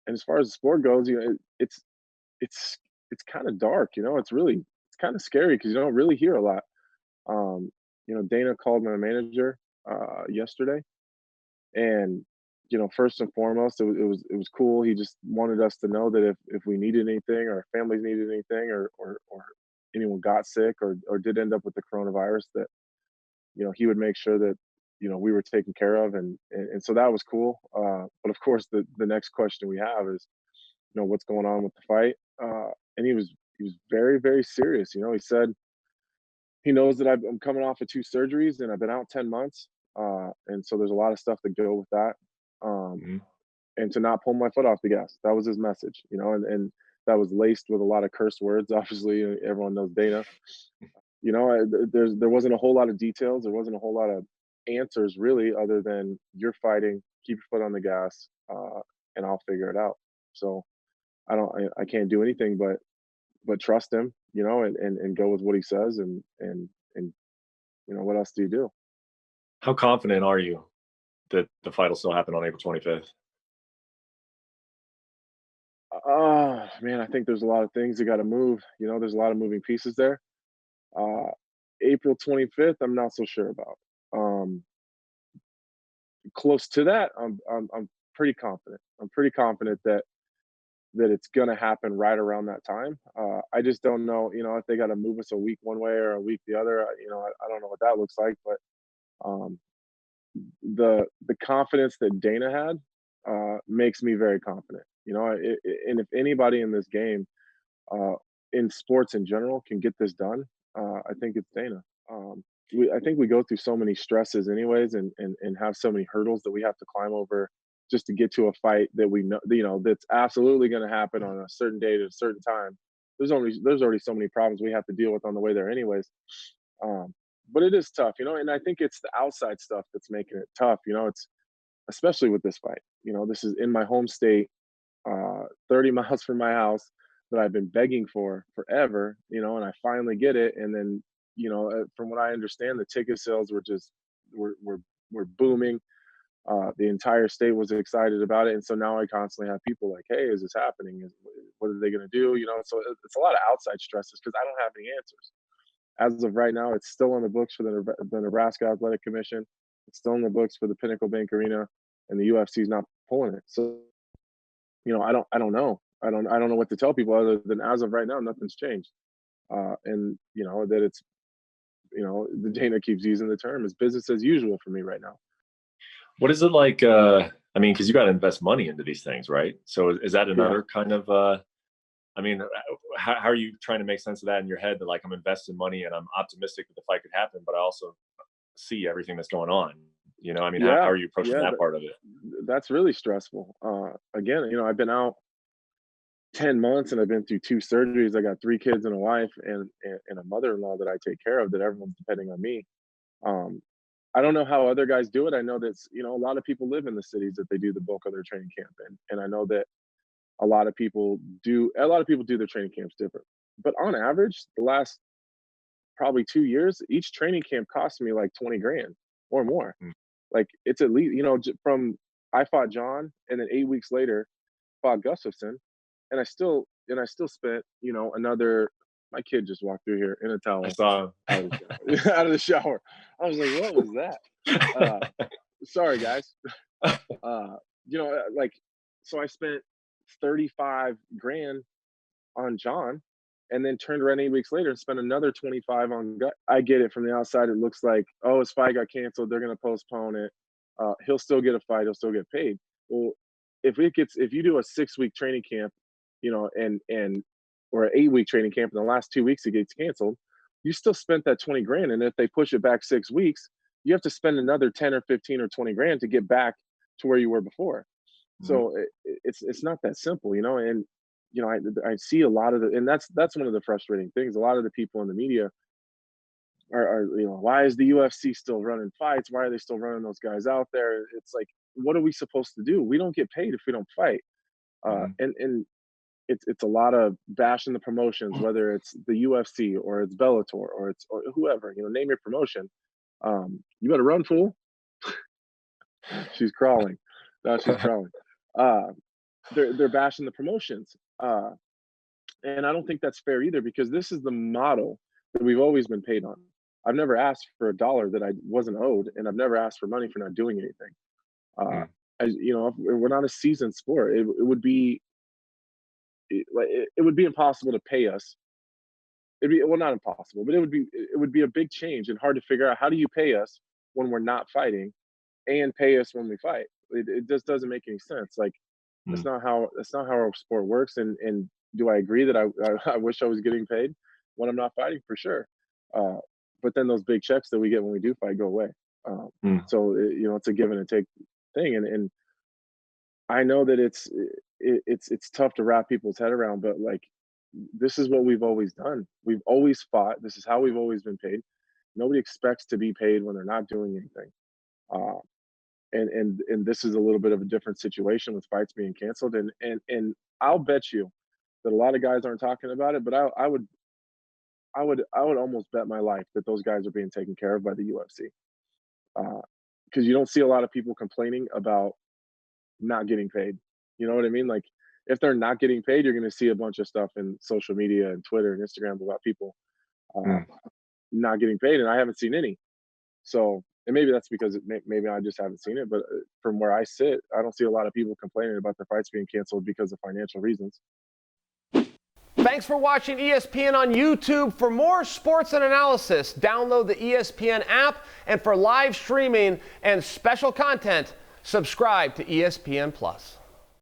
And as far as the sport goes, it's it's kind of dark. It's kind of scary because you don't really hear a lot. Dana called my manager yesterday, and first and foremost, it was cool. He just wanted us to know that if we needed anything, or our families needed anything, or anyone got sick or did end up with the coronavirus, that he would make sure that we were taken care of, and so that was cool. But of course, the next question we have is, what's going on with the fight? And he was very, very serious. He said he knows that I'm coming off of 2 surgeries and I've been out 10 months, and so there's a lot of stuff to go with that. Um, Mhm. and to not pull my foot off the gas. That was his message, and that was laced with a lot of curse words. Obviously, everyone knows Dana. There wasn't a whole lot of details. There wasn't a whole lot of answers really, other than you're fighting, keep your foot on the gas, and I'll figure it out. So I can't do anything but trust him, and go with what he says, and what else do you do? How confident are you that the fight will still happen on April 25th? Man, I think there's a lot of things that got to move. There's a lot of moving pieces there. Uh, April 25th, I'm not so sure about. Um, Close to that, I'm pretty confident. I'm pretty confident that it's gonna happen right around that time. I just don't know, if they got to move us a week one way or a week the other. I don't know what that looks like, but um, the confidence that Dana had makes me very confident. And if anybody in this game, uh, in sports in general, can get this done, I think it's Dana. I think we go through so many stresses, anyways, and have so many hurdles that we have to climb over just to get to a fight that we know, that's absolutely going to happen on a certain date at a certain time. There's already so many problems we have to deal with on the way there, anyways. Um, but it is tough, and I think it's the outside stuff that's making it tough. It's especially with this fight. This is in my home state, 30 miles from my house, that I've been begging for forever, and I finally get it. And then, from what I understand, the ticket sales were booming. The entire state was excited about it, and so now I constantly have people like, "Hey, is this happening? What are they going to do?" So it's a lot of outside stresses because I don't have any answers. As of right now, it's still in the books for the Nebraska Athletic Commission. It's still in the books for the Pinnacle Bank Arena, and the UFC is not pulling it. So I don't know. I don't know what to tell people other than, as of right now, nothing's changed. And that it's the Dana keeps using the term, is business as usual for me right now. What is it like? I mean, because you got to invest money into these things, right? So is that Yeah. another kind of? I mean, how are you trying to make sense of that in your head? That, like, I'm investing money and I'm optimistic that the fight could happen, but I also see everything that's going on. I mean, how Yeah. are you approaching Yeah. that part of it? That's really stressful. Again, I've been out 10 months and I've been through 2 surgeries. I got 3 kids and a wife, and a mother-in-law that I take care of, that everyone's depending on me. Um, I don't know how other guys do it. I know that, a lot of people live in the cities that they do the bulk of their training camp in. And I know that a lot of people do their training camps different. But on average, the last probably 2 years, each training camp cost me like 20 grand or more. Mm. Like, it's at least, from I fought John, and then 8 weeks later fought Gustafson, and I still spent, another. My kid just walked through here in a I towel saw. out of the shower. Out of the shower. I was like, what was that? Uh, Sorry, guys. Like, so I spent 35 grand on John, and then turned around 8 weeks later and spent another 25 on gut. I get it. From the outside, it looks like, oh, his fight got canceled. They're going to postpone it. He'll still get a fight. He'll still get paid. Well, if you do a 6 week training camp, and or an 8 week training camp, in the last 2 weeks it gets canceled, you still spent that 20 grand. And if they push it back 6 weeks, you have to spend another 10 or 15 or 20 grand to get back to where you were before. Mhm. So it's not that simple, and I see a lot of the, and that's one of the frustrating things. A lot of the people in the media are, why is the UFC still running fights? Why are they still running those guys out there? It's like, what are we supposed to do? We don't get paid if we don't fight. Mhm. And it's a lot of bashing the promotions, whether it's the UFC or it's Bellator or whoever, name your promotion. You better run, fool. She's crawling. No, she's crawling. Uh, they're bashing the promotions. And I don't think that's fair either, because this is the model that we've always been paid on. I've never asked for a dollar that I wasn't owed, and I've never asked for money for not doing anything. Uh, Mm, as you know, if we're not a seasoned sport. It would be it would be impossible to pay us. It'd be, well, not impossible, but it would be a big change and hard to figure out, how do you pay us when we're not fighting and pay us when we fight? It just doesn't make any sense. Like, mm, that's not how our sport works. And do I agree that I wish I was getting paid when I'm not fighting? For sure. Uh, but then those big checks that we get when we do fight go away. Um, mm. so it's a give and a take thing, and I know that it's tough to wrap people's head around, but like, this is what we've always done. We've always fought. This is how we've always been paid. Nobody expects to be paid when they're not doing anything. Uh, and this is a little bit of a different situation with fights being canceled. And I'll bet you that a lot of guys aren't talking about it, but I would almost bet my life that those guys are being taken care of by the UFC, because you don't see a lot of people complaining about not getting paid. You know what I mean? Like, if they're not getting paid, you're going to see a bunch of stuff in social media and Twitter and Instagram about people uh, Mm. not getting paid, and I haven't seen any. So, and maybe that's because maybe I just haven't seen it. But from where I sit, I don't see a lot of people complaining about their fights being canceled because of financial reasons. Thanks for watching ESPN on YouTube. For more sports and analysis, download the ESPN app. And for live streaming and special content, subscribe to ESPN Plus.